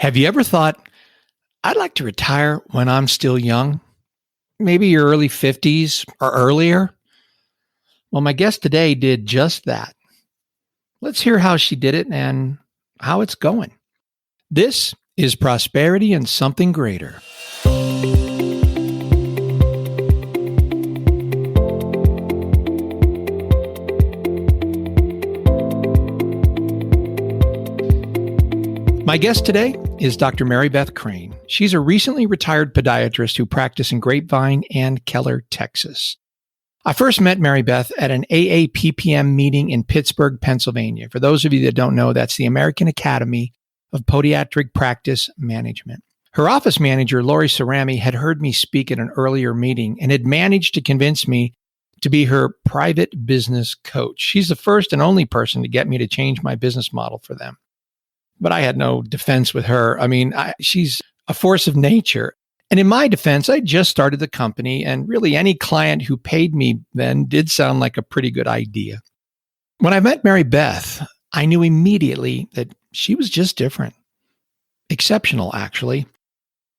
Have you ever thought, I'd like to retire when I'm still young? Maybe your early 50s or earlier? Well, my guest today did just that. Let's hear how she did it and how it's going. This is Prosperity and Something Greater. My guest today is Dr. Marybeth Crane. She's a recently retired podiatrist who practiced in Grapevine and Keller, Texas. I first met Marybeth at an AAPPM meeting in Pittsburgh, Pennsylvania. For those of you that don't know, that's the American Academy of Podiatric Practice Management. Her office manager, Lori Cerami, had heard me speak at an earlier meeting and had managed to convince me to be her private business coach. She's the first and only person to get me to change my business model for them. But I had no defense with her. She's a force of nature. And in my defense, I just started the company, and really any client who paid me then did sound like a pretty good idea. When I met Marybeth, I knew immediately that she was just different. Exceptional, actually.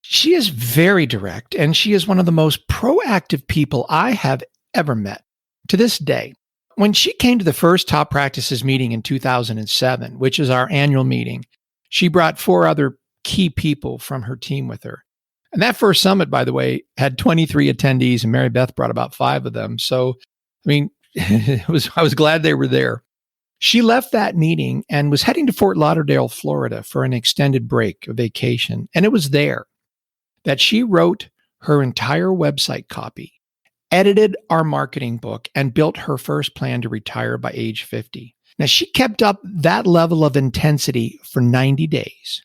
She is very direct, and she is one of the most proactive people I have ever met to this day. When she came to the first Top Practices meeting in 2007, which is our annual meeting, she brought 4 other key people from her team with her. And that first summit, by the way, had 23 attendees, and Marybeth brought about 5 of them. So, I was glad they were there. She left that meeting and was heading to Fort Lauderdale, Florida for an extended break, a vacation. And it was there that she wrote her entire website copy, edited our marketing book, and built her first plan to retire by age 50. Now, she kept up that level of intensity for 90 days.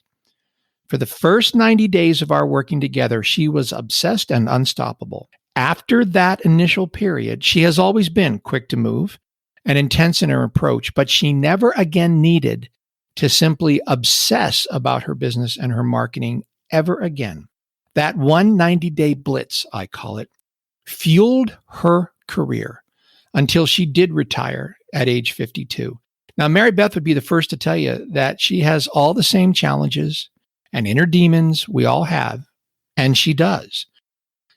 For the first 90 days of our working together, she was obsessed and unstoppable. After that initial period, she has always been quick to move and intense in her approach, but she never again needed to simply obsess about her business and her marketing ever again. That one 90-day blitz, I call it, fueled her career until she did retire at age 52. Now, Marybeth would be the first to tell you that she has all the same challenges and inner demons we all have, and she does.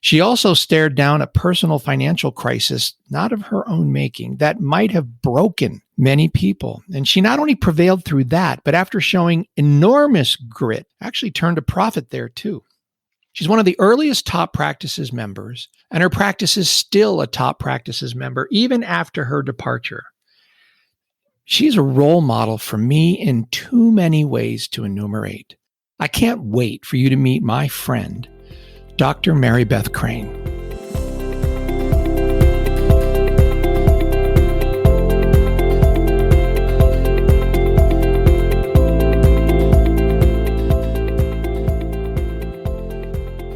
She also stared down a personal financial crisis, not of her own making, that might have broken many people. And she not only prevailed through that, but after showing enormous grit, actually turned a profit there too. She's one of the earliest Top Practices members, and her practice is still a Top Practices member, even after her departure. She's a role model for me in too many ways to enumerate. I can't wait for you to meet my friend, Dr. Marybeth Crane.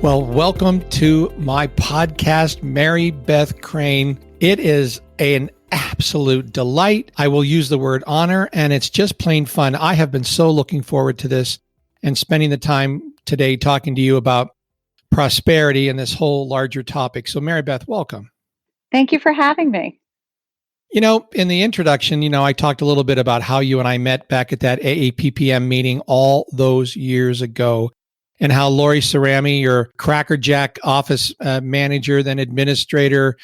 Well, welcome to my podcast, Marybeth Crane. It is an absolute delight. I will use the word honor, and it's just plain fun. I have been so looking forward to this and spending the time today talking to you about prosperity and this whole larger topic. So, Marybeth, welcome. Thank you for having me. You know, in the introduction, I talked a little bit about how you and I met back at that AAPPM meeting all those years ago, and how Lori Cerami, your crackerjack office manager, then administrator,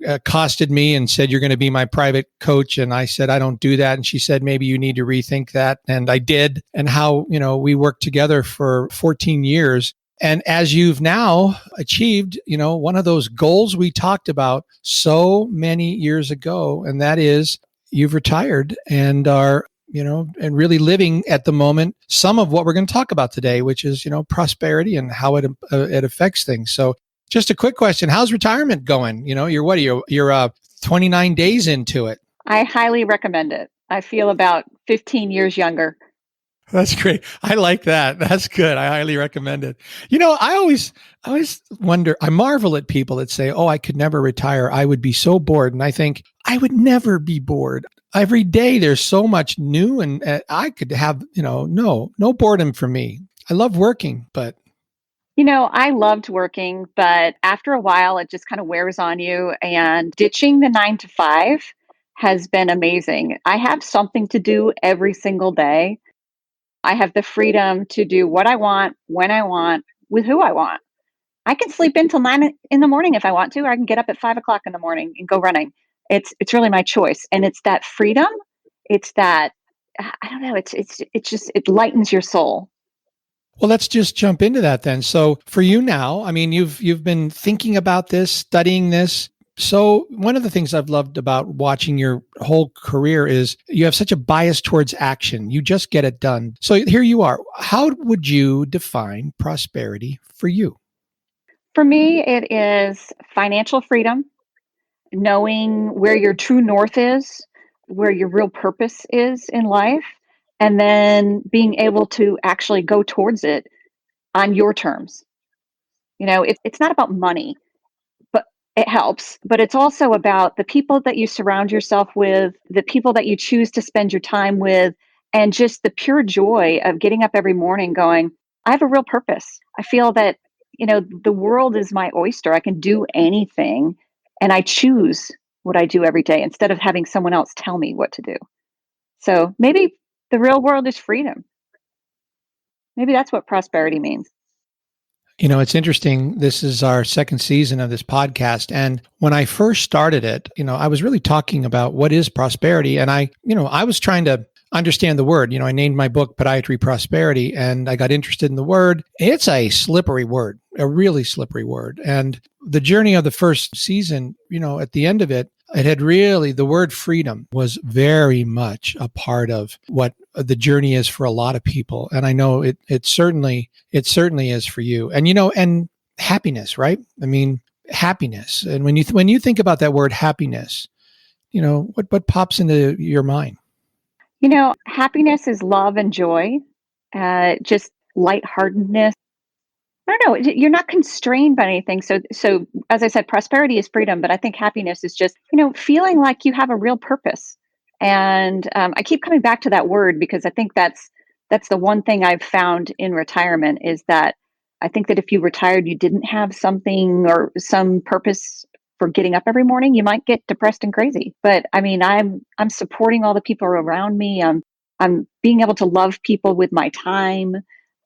accosted me and said, "You're going to be my private coach." And I said, "I don't do that." And she said, "Maybe you need to rethink that." And I did. And how, we worked together for 14 years. And as you've now achieved, one of those goals we talked about so many years ago, and that is you've retired and are and really living at the moment some of what we're going to talk about today, which is, prosperity and how it affects things. So just a quick question. How's retirement going? You're 29 days into it. I highly recommend it. I feel about 15 years younger. That's great. I like that. That's good. I highly recommend it. I always wonder, I marvel at people that say, "Oh, I could never retire. I would be so bored." And I think I would never be bored. Every day there's so much new, and I could have, no boredom for me. I love working, but. I loved working, but after a while it just kind of wears on you, and ditching the 9 to 5 has been amazing. I have something to do every single day. I have the freedom to do what I want, when I want, with who I want. I can sleep until 9 in the morning if I want to, or I can get up at 5 o'clock in the morning and go running. It's really my choice. And it's that freedom. It's that, I don't know, it's just, it lightens your soul. Well, let's just jump into that then. So for you now, I mean, you've been thinking about this, studying this. So one of the things I've loved about watching your whole career is you have such a bias towards action. You just get it done. So here you are. How would you define prosperity for you? For me, it is financial freedom, knowing where your true north is, where your real purpose is in life, and then being able to actually go towards it on your terms. It's not about money, but it helps. But it's also about the people that you surround yourself with, the people that you choose to spend your time with, and just the pure joy of getting up every morning going, I have a real purpose. I feel that, the world is my oyster. I can do anything, and I choose what I do every day instead of having someone else tell me what to do. So maybe the real world is freedom. Maybe that's what prosperity means. It's interesting. This is our second season of this podcast. And when I first started it, I was really talking about what is prosperity. And I was trying to understand the word. I named my book Podiatry Prosperity, and I got interested in the word. It's a slippery word, a really slippery word. And the journey of the first season, at the end of it, it had really, the word freedom was very much a part of what the journey is for a lot of people. And I know it certainly is for you. And, and happiness, right? I mean, happiness. And when you think about that word happiness, what pops into your mind? Happiness is love and joy, just lightheartedness. I don't know. You're not constrained by anything. So as I said, prosperity is freedom, but I think happiness is just, feeling like you have a real purpose. And I keep coming back to that word because I think that's the one thing I've found in retirement is that I think that if you retired, you didn't have something or some purpose for getting up every morning, you might get depressed and crazy. But I mean, I'm supporting all the people around me. I'm being able to love people with my time,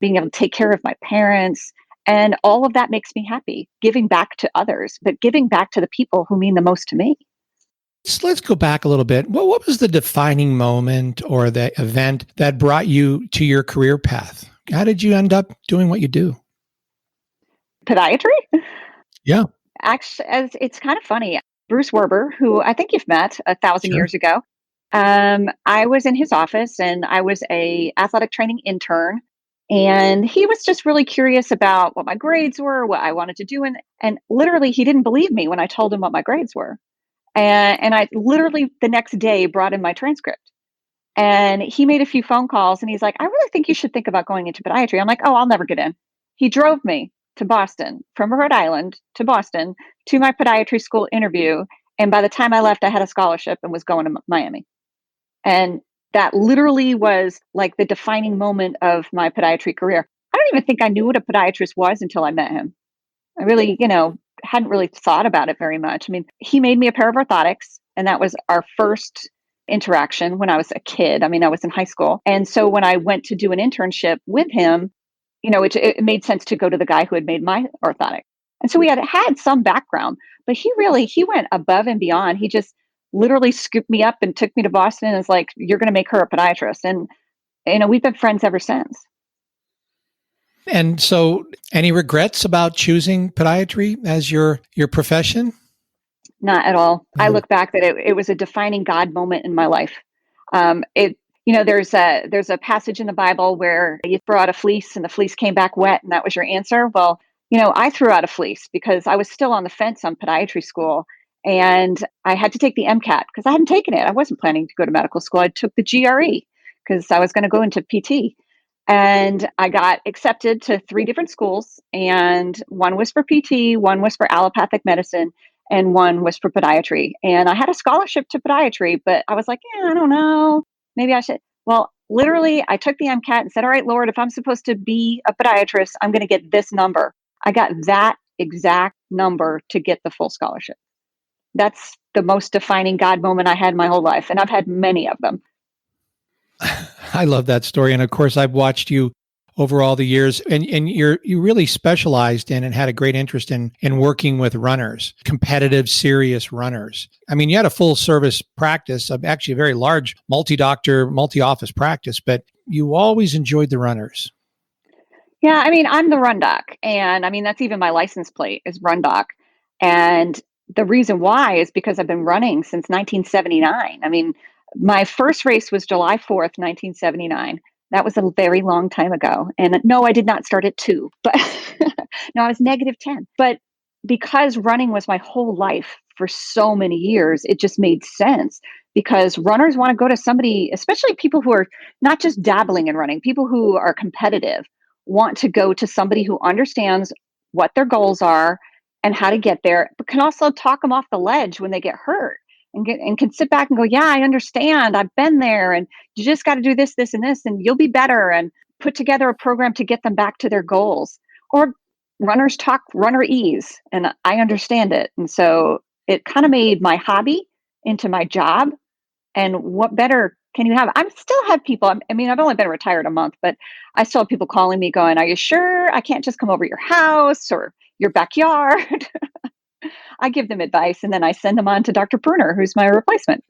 being able to take care of my parents. And all of that makes me happy, giving back to others, but giving back to the people who mean the most to me. So let's go back a little bit. What was the defining moment or the event that brought you to your career path? How did you end up doing what you do? Podiatry? Yeah, Actually, as it's kind of funny. Bruce Werber, who I think you've met 1,000 sure. years ago, I was in his office and I was a athletic training intern. And he was just really curious about what my grades were, what I wanted to do. And literally, he didn't believe me when I told him what my grades were. And I literally the next day brought in my transcript. And he made a few phone calls and he's like, I really think you should think about going into podiatry. I'm like, oh, I'll never get in. He drove me to Boston, from Rhode Island to Boston, to my podiatry school interview. And by the time I left, I had a scholarship and was going to Miami. And that literally was like the defining moment of my podiatry career. I don't even think I knew what a podiatrist was until I met him. I really, hadn't really thought about it very much. I mean, he made me a pair of orthotics, and that was our first interaction when I was a kid. I mean, I was in high school. And so when I went to do an internship with him, it made sense to go to the guy who had made my orthotic. And so we had some background, but he went above and beyond. He just literally scooped me up and took me to Boston and was like, you're going to make her a podiatrist. And, we've been friends ever since. And so any regrets about choosing podiatry as your profession? Not at all. I No. look back that it was a defining God moment in my life. There's a passage in the Bible where you throw out a fleece and the fleece came back wet and that was your answer. Well, I threw out a fleece because I was still on the fence on podiatry school and I had to take the MCAT because I hadn't taken it. I wasn't planning to go to medical school. I took the GRE because I was going to go into PT. And I got accepted to 3 different schools, and one was for PT, one was for allopathic medicine, and one was for podiatry. And I had a scholarship to podiatry, but I was like, I don't know. Maybe I should. Well, literally, I took the MCAT and said, all right, Lord, if I'm supposed to be a podiatrist, I'm going to get this number. I got that exact number to get the full scholarship. That's the most defining God moment I had in my whole life. And I've had many of them. I love that story. And of course, I've watched you over all the years, and you really specialized in and had a great interest in working with runners, competitive, serious runners. I mean, you had a full service practice, actually a very large multi-doctor, multi-office practice, but you always enjoyed the runners. Yeah, I mean, I'm the run doc. And I mean, that's even my license plate is run doc. And the reason why is because I've been running since 1979. I mean, my first race was July 4th, 1979. That was a very long time ago. And no, I did not start at 2, but no, I was -10. But because running was my whole life for so many years, it just made sense because runners want to go to somebody, especially people who are not just dabbling in running, people who are competitive want to go to somebody who understands what their goals are and how to get there, but can also talk them off the ledge when they get hurt and can sit back and go, yeah, I understand. I've been there and you just got to do this, this, and this, and you'll be better and put together a program to get them back to their goals. Or runners talk runner ease and I understand it. And so it kind of made my hobby into my job. And what better can you have? I still have people. I mean, I've only been retired a month, but I still have people calling me going, are you sure I can't just come over your house or your backyard? I give them advice and then I send them on to Dr. Pruner, who's my replacement.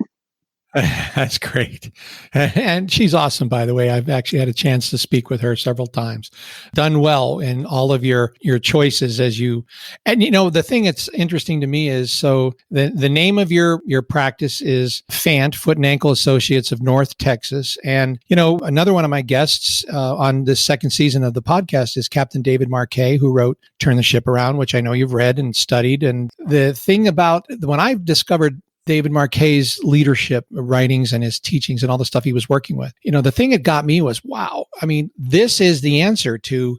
That's great. And she's awesome, by the way. I've actually had a chance to speak with her several times. Done well in all of your choices as you, and the thing that's interesting to me is, so the name of your practice is FAANT, Foot and Ankle Associates of North Texas. And, another one of my guests on this second season of the podcast is Captain David Marquet, who wrote Turn the Ship Around, which I know you've read and studied. And the thing about when I've discovered David Marquet's leadership writings and his teachings and all the stuff he was working with, the thing that got me was, wow, I mean, this is the answer to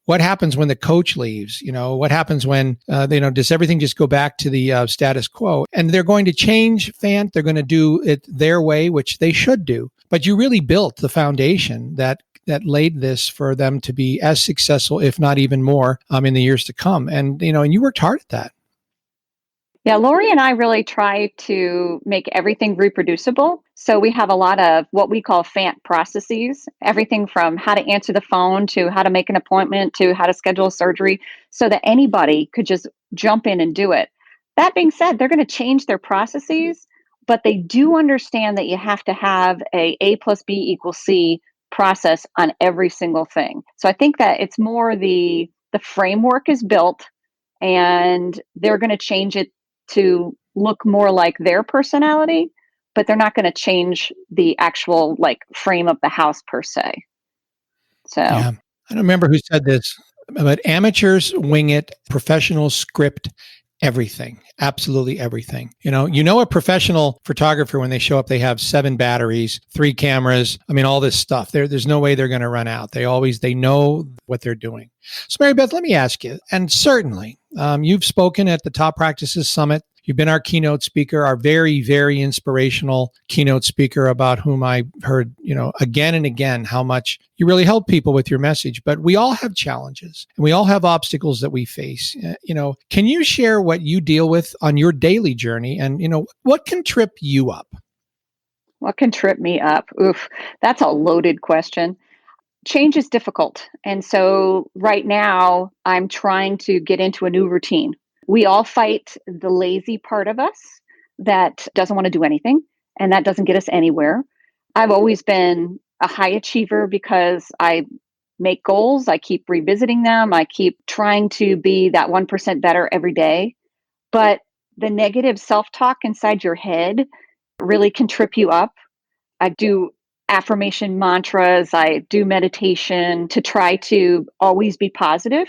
what happens when the coach leaves. What happens when, does everything just go back to the status quo? And they're going to change FAANT. They're going to do it their way, which they should do. But you really built the foundation that laid this for them to be as successful, if not even more, in the years to come. And, and you worked hard at that. Yeah, Lori and I really try to make everything reproducible. So we have a lot of what we call FAANT processes, everything from how to answer the phone to how to make an appointment to how to schedule surgery so that anybody could just jump in and do it. That being said, they're going to change their processes, but they do understand that you have to have A plus B equals C process on every single thing. So I think that it's more the framework is built and they're going to change it to look more like their personality, but they're not going to change the actual frame of the house per se. So yeah, I don't remember who said this, but amateurs wing it, professionals script everything, absolutely everything. A professional photographer, when they show up, they have 7 batteries, 3 cameras. I mean, all this stuff. There's no way they're going to run out. They know what they're doing. So Marybeth, let me ask you, and certainly you've spoken at the Top Practices Summit. You've been our keynote speaker, our very, very inspirational keynote speaker about whom I heard, again and again, how much you really help people with your message. But we all have challenges and we all have obstacles that we face. Can you share what you deal with on your daily journey and, what can trip you up? What can trip me up? Oof, that's a loaded question. Change is difficult. And so right now I'm trying to get into a new routine. We all fight the lazy part of us that doesn't want to do anything, and that doesn't get us anywhere. I've always been a high achiever because I make goals. I keep revisiting them. I keep trying to be that 1% better every day. But the negative self-talk inside your head really can trip you up. I do affirmation mantras. I do meditation to try to always be positive.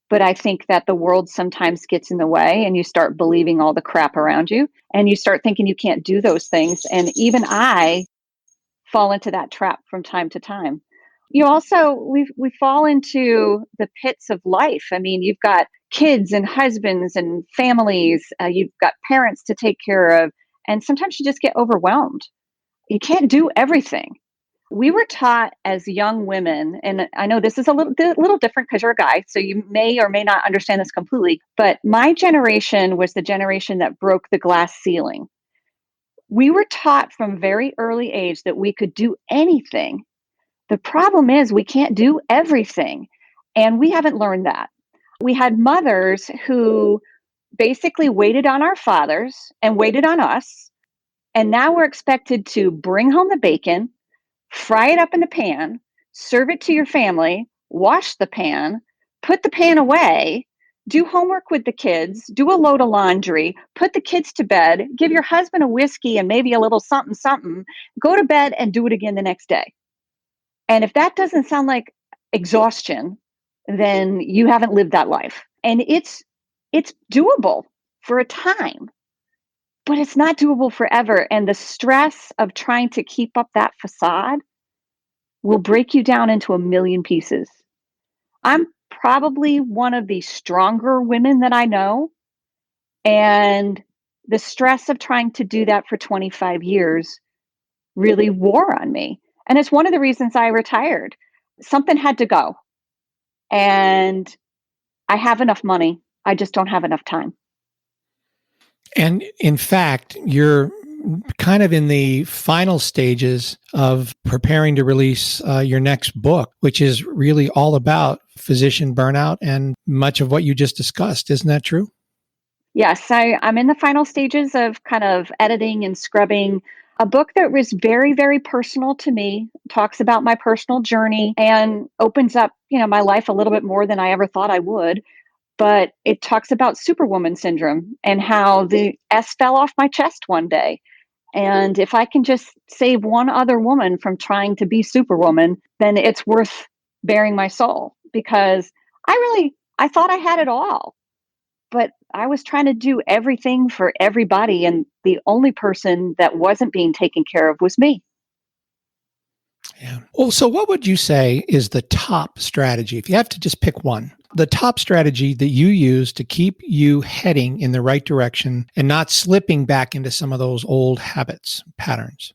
But I think that the world sometimes gets in the way and you start believing all the crap around you and you start thinking you can't do those things. And even I fall into that trap from time to time. We fall into the pits of life. I mean, you've got kids and husbands and families, you've got parents to take care of, and sometimes you just get overwhelmed. You can't do everything. We were taught as young women, and I know this is a little different because you're a guy, so you may or may not understand this completely, but my generation was the generation that broke the glass ceiling. We were taught from very early age that we could do anything The problem is we can't do everything. And we haven't learned that. We had mothers who basically waited on our fathers and waited on us. And now we're expected to bring home the bacon, fry it up in the pan, serve it to your family, wash the pan, put the pan away, do homework with the kids, do a load of laundry, put the kids to bed, give your husband a whiskey and maybe a little something, something, go to bed and do it again the next day. And if that doesn't sound like exhaustion, then you haven't lived that life. And it's doable for a time, but it's not doable forever. And the stress of trying to keep up that facade will break you down into a million pieces. I'm probably one of the stronger women that I know. And the stress of trying to do that for 25 years really wore on me. And it's one of the reasons I retired. Something had to go. And I have enough money. I just don't have enough time. And in fact, you're kind of in the final stages of preparing to release your next book, which is really all about physician burnout and much of what you just discussed. Isn't that true? Yes, I'm in the final stages of kind of editing and scrubbing a book that was very, very personal to me, talks about my personal journey and opens up, my life a little bit more than I ever thought I would. But it talks about Superwoman syndrome and how the S fell off my chest one day. And if I can just save one other woman from trying to be Superwoman, then it's worth bearing my soul, because I thought I had it all, but I was trying to do everything for everybody. And the only person that wasn't being taken care of was me. Yeah. Well, so what would you say is the top strategy? If you have to just pick one, the top strategy that you use to keep you heading in the right direction and not slipping back into some of those old habits, patterns?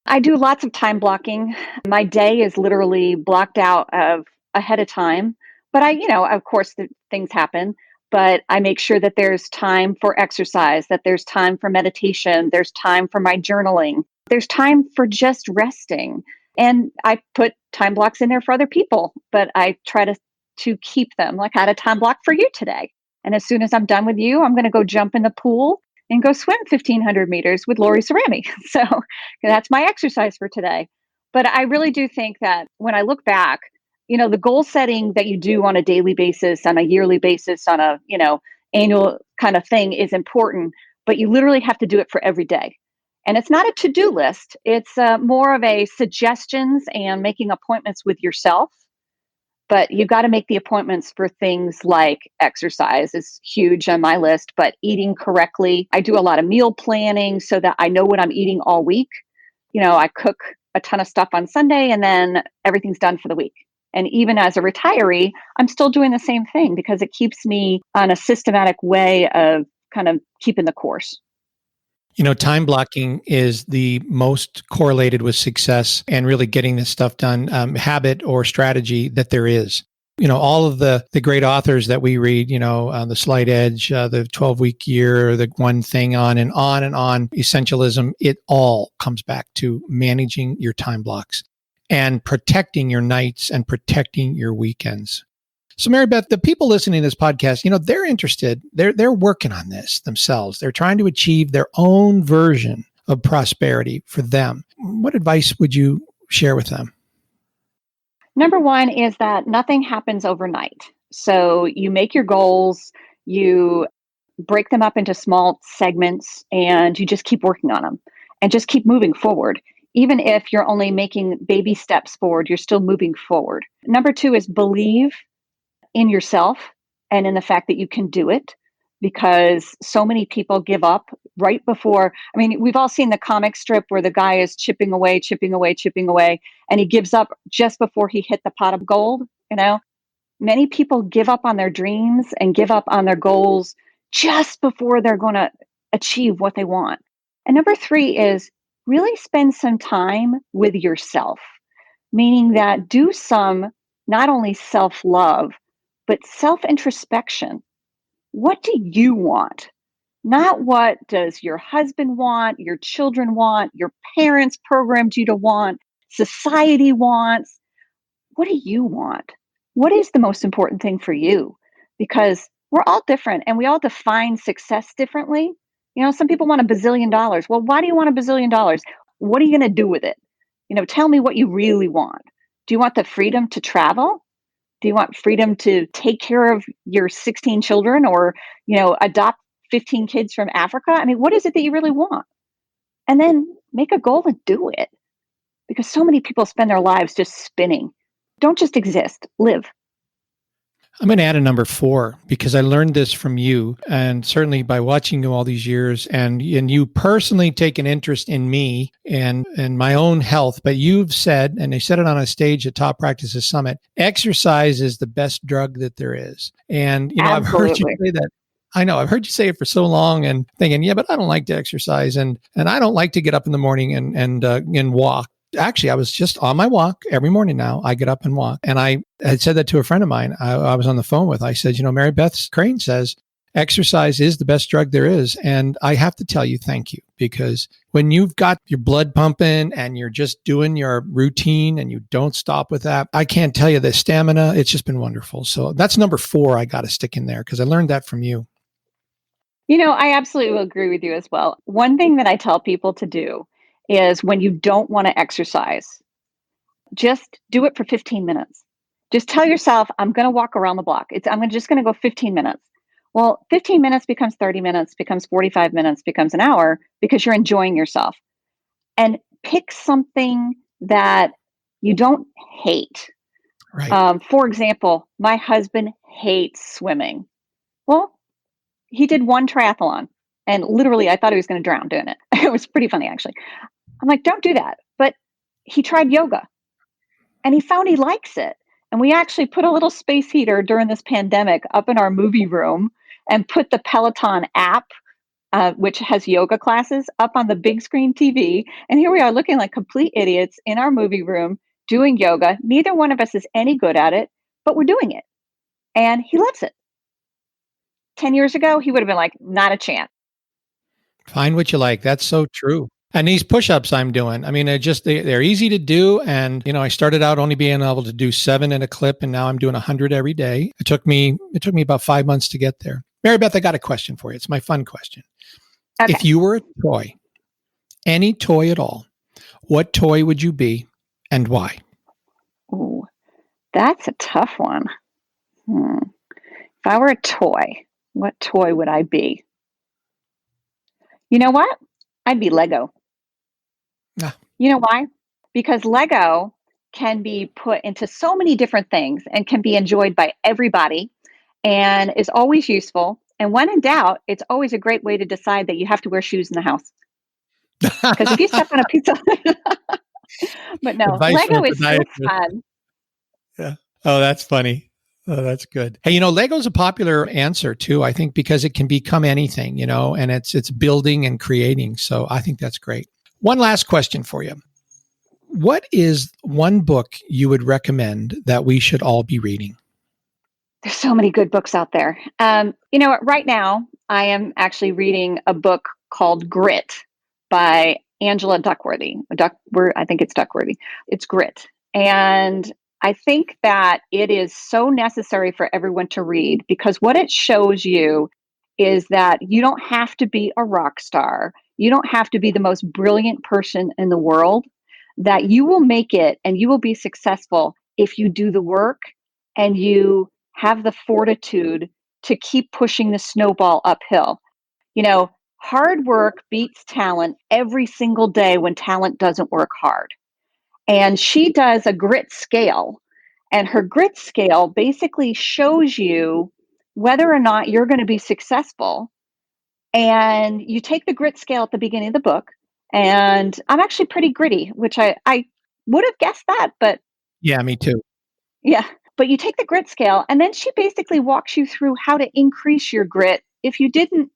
I do lots of time blocking. My day is literally blocked out of ahead of time. But of course, things happen. But I make sure that there's time for exercise, that there's time for meditation, there's time for my journaling, there's time for just resting. And I put time blocks in there for other people, but I try to keep them. Like I had a time block for you today. And as soon as I'm done with you, I'm going to go jump in the pool and go swim 1,500 meters with Lori Cerami. So that's my exercise for today. But I really do think that when I look back, the goal setting that you do on a daily basis, on a yearly basis, on a, annual kind of thing is important, but you literally have to do it for every day. And it's not a to-do list. It's more of a suggestions and making appointments with yourself. But you've got to make the appointments for things like exercise is huge on my list, but eating correctly. I do a lot of meal planning so that I know what I'm eating all week. I cook a ton of stuff on Sunday and then everything's done for the week. And even as a retiree, I'm still doing the same thing because it keeps me on a systematic way of kind of keeping the course. Time blocking is the most correlated with success and really getting this stuff done, habit or strategy that there is. All of the great authors that we read, The Slight Edge, the 12-week year, the one thing on and on and on, essentialism, it all comes back to managing your time blocks and protecting your nights and protecting your weekends. So Marybeth, the people listening to this podcast, they're interested. They're working on this themselves. They're trying to achieve their own version of prosperity for them. What advice would you share with them? Number one is that nothing happens overnight. So you make your goals, you break them up into small segments, and you just keep working on them and just keep moving forward. Even if you're only making baby steps forward, you're still moving forward. Number two is believe in yourself and in the fact that you can do it, because so many people give up right before. I mean, we've all seen the comic strip where the guy is chipping away, chipping away, chipping away, and he gives up just before he hit the pot of gold. Many people give up on their dreams and give up on their goals just before they're going to achieve what they want. And number three is really spend some time with yourself, meaning that do some not only self-love, but self-introspection. What do you want? Not what does your husband want, your children want, your parents programmed you to want. society wants. What do you want? What is the most important thing for you? Because we're all different and we all define success differently. Some people want $1 bazillion. Well, why do you want $1 bazillion? What are you going to do with it? Tell me what you really want. Do you want the freedom to travel? Do you want freedom to take care of your 16 children or, adopt 15 kids from Africa? I mean, what is it that you really want? And then make a goal and do it. Because so many people spend their lives just spinning. Don't just exist, live. I'm going to add a number 4 because I learned this from you, and certainly by watching you all these years, and you personally take an interest in me and my own health. But you've said, and they said it on a stage at Top Practices Summit, exercise is the best drug that there is. And I've heard you say that. I know I've heard you say it for so long, and thinking, yeah, but I don't like to exercise, and I don't like to get up in the morning and walk. Actually, I was just on my walk every morning now. I get up and walk. And I had said that to a friend of mine I was on the phone with. I said, Marybeth Crane says exercise is the best drug there is. And I have to tell you, thank you. Because when you've got your blood pumping and you're just doing your routine and you don't stop with that, I can't tell you the stamina. It's just been wonderful. So that's number 4 I got to stick in there because I learned that from you. I absolutely will agree with you as well. One thing that I tell people to do is when you don't want to exercise, just do it for 15 minutes. Just tell yourself, I'm going to walk around the block. I'm just going to go 15 minutes. Well, 15 minutes becomes 30 minutes, becomes 45 minutes, becomes an hour because you're enjoying yourself. And pick something that you don't hate. Right. For example, my husband hates swimming. Well, he did one triathlon and literally I thought he was going to drown doing it. It was pretty funny, actually. I'm like, don't do that. But he tried yoga and he found he likes it. And we actually put a little space heater during this pandemic up in our movie room and put the Peloton app, which has yoga classes, up on the big screen TV. And here we are looking like complete idiots in our movie room doing yoga. Neither one of us is any good at it, but we're doing it. And he loves it. 10 years ago, he would have been like, not a chance. Find what you like. That's so true. And these push-ups I'm doing, I mean, they're easy to do. And, I started out only being able to do 7 in a clip, and now I'm doing 100 every day. It took me about 5 months to get there. Marybeth, I got a question for you. It's my fun question. Okay. If you were a toy, any toy at all, what toy would you be and why? Ooh, that's a tough one. If I were a toy, what toy would I be? You know what? I'd be Lego. Ah. You know why? Because Lego can be put into so many different things and can be enjoyed by everybody and is always useful. And when in doubt, it's always a great way to decide that you have to wear shoes in the house. Because if you step on a piece of but no, Advice from Lego a is so podiatrist. fun. Yeah. Oh, that's funny. Oh, that's good. Hey, Lego's a popular answer too, I think, because it can become anything, and it's building and creating. So I think that's great. One last question for you. What is one book you would recommend that we should all be reading? There's so many good books out there. Right now I am actually reading a book called Grit by Angela Duckworthy. I think it's Duckworthy. It's Grit. And I think that it is so necessary for everyone to read because what it shows you is that you don't have to be a rock star. You don't have to be the most brilliant person in the world, that you will make it and you will be successful if you do the work and you have the fortitude to keep pushing the snowball uphill. Hard work beats talent every single day when talent doesn't work hard. And she does a grit scale. And her grit scale basically shows you whether or not you're going to be successful. And you take the grit scale at the beginning of the book. And I'm actually pretty gritty, which I would have guessed that, but Yeah, me too. yeah. But you take the grit scale, and then she basically walks you through how to increase your grit if you didn't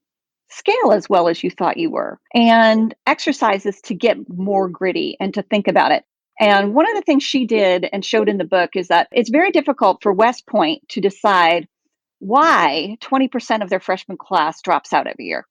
scale as well as you thought you were, and exercises to get more gritty and to think about it. And one of the things she did and showed in the book is that it's very difficult for West Point to decide why 20% of their freshman class drops out every year.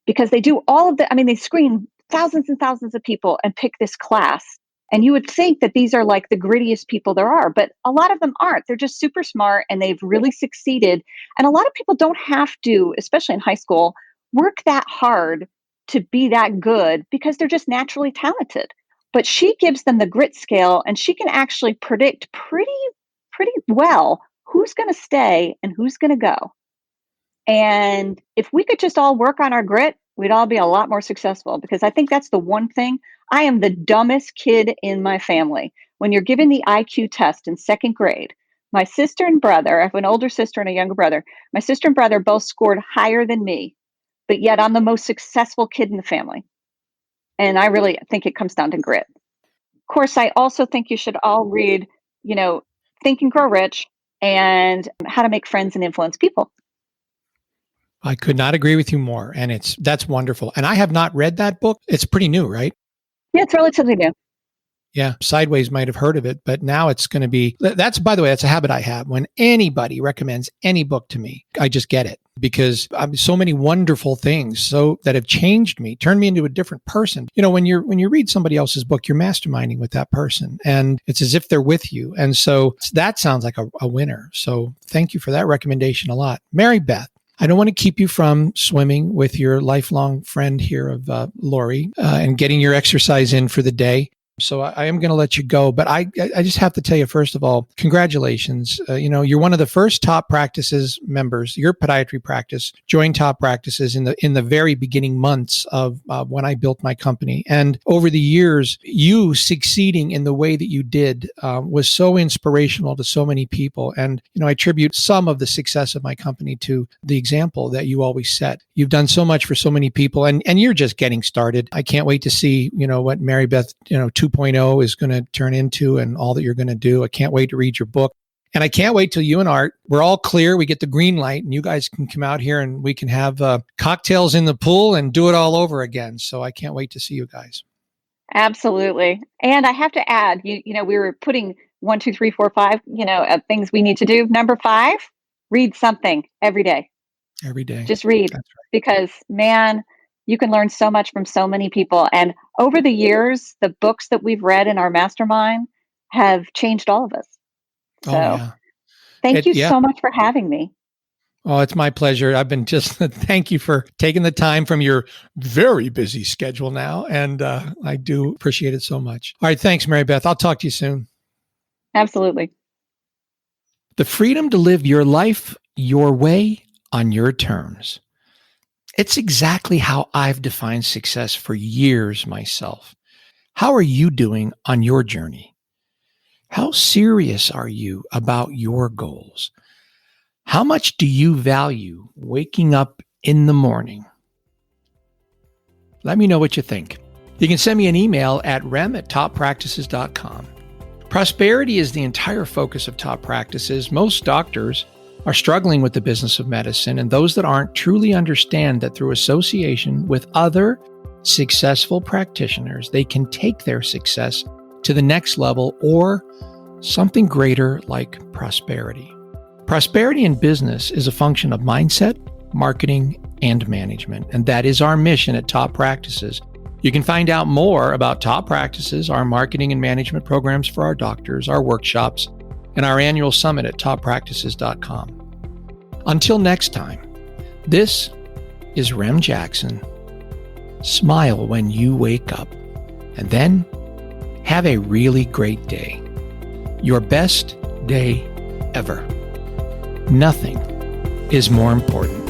Because they do all of they screen thousands and thousands of people and pick this class. And you would think that these are like the grittiest people there are, but a lot of them aren't. They're just super smart and they've really succeeded. And a lot of people don't have to, especially in high school, work that hard to be that good because they're just naturally talented. But she gives them the grit scale and she can actually predict pretty well who's going to stay and who's going to go. And if we could just all work on our grit, we'd all be a lot more successful, because I think that's the one thing. I am the dumbest kid in my family. When you're given the IQ test in second grade, my sister and brother, I have an older sister and a younger brother, my sister and brother both scored higher than me, but yet I'm the most successful kid in the family. And I really think it comes down to grit. Of course, I also think you should all read, Think and Grow Rich and How to Make Friends and Influence People. I could not agree with you more. And that's wonderful. And I have not read that book. It's pretty new, right? Yeah, it's relatively new. Yeah. Sideways might have heard of it, but now it's going to be, by the way, that's a habit I have. When anybody recommends any book to me, I just get it, because so many wonderful things that have changed me, turned me into a different person. When you read somebody else's book, you're masterminding with that person and it's as if they're with you. And so that sounds like a winner. So thank you for that recommendation a lot. Marybeth, I don't want to keep you from swimming with your lifelong friend here of Lori and getting your exercise in for the day. So I am going to let you go, but I just have to tell you, first of all, congratulations. You're one of the first Top Practices members. Your podiatry practice joined Top Practices in the very beginning months of when I built my company. And over the years, you succeeding in the way that you did was so inspirational to so many people. And, I attribute some of the success of my company to the example that you always set. You've done so much for so many people, and you're just getting started. I can't wait to see, what Marybeth, 2.0 is going to turn into and all that you're going to do. I can't wait to read your book. And I can't wait till you and Art, we're all clear. We get the green light and you guys can come out here and we can have cocktails in the pool and do it all over again. So I can't wait to see you guys. Absolutely. And I have to add, we were putting 1, 2, 3, 4, 5, things we need to do. Number 5, read something every day. Every day. Just read. That's right. Because, man, you can learn so much from so many people. And over the years, the books that we've read in our mastermind have changed all of us. So thank you so much for having me. Oh, it's my pleasure. Thank you for taking the time from your very busy schedule now. And I do appreciate it so much. All right. Thanks, Marybeth. I'll talk to you soon. Absolutely. The freedom to live your life your way on your terms. It's exactly how I've defined success for years myself. How are you doing on your journey? How serious are you about your goals? How much do you value waking up in the morning? Let me know what you think. You can send me an email at rem@toppractices.com. Prosperity is the entire focus of Top Practices. Most doctors are struggling with the business of medicine, and those that aren't truly understand that through association with other successful practitioners, they can take their success to the next level or something greater like prosperity. Prosperity in business is a function of mindset, marketing, and management, and that is our mission at Top Practices. You can find out more about Top Practices, our marketing and management programs for our doctors, our workshops, and our annual summit at toppractices.com. Until next time, this is Rem Jackson. Smile when you wake up, and then have a really great day. Your best day ever. Nothing is more important.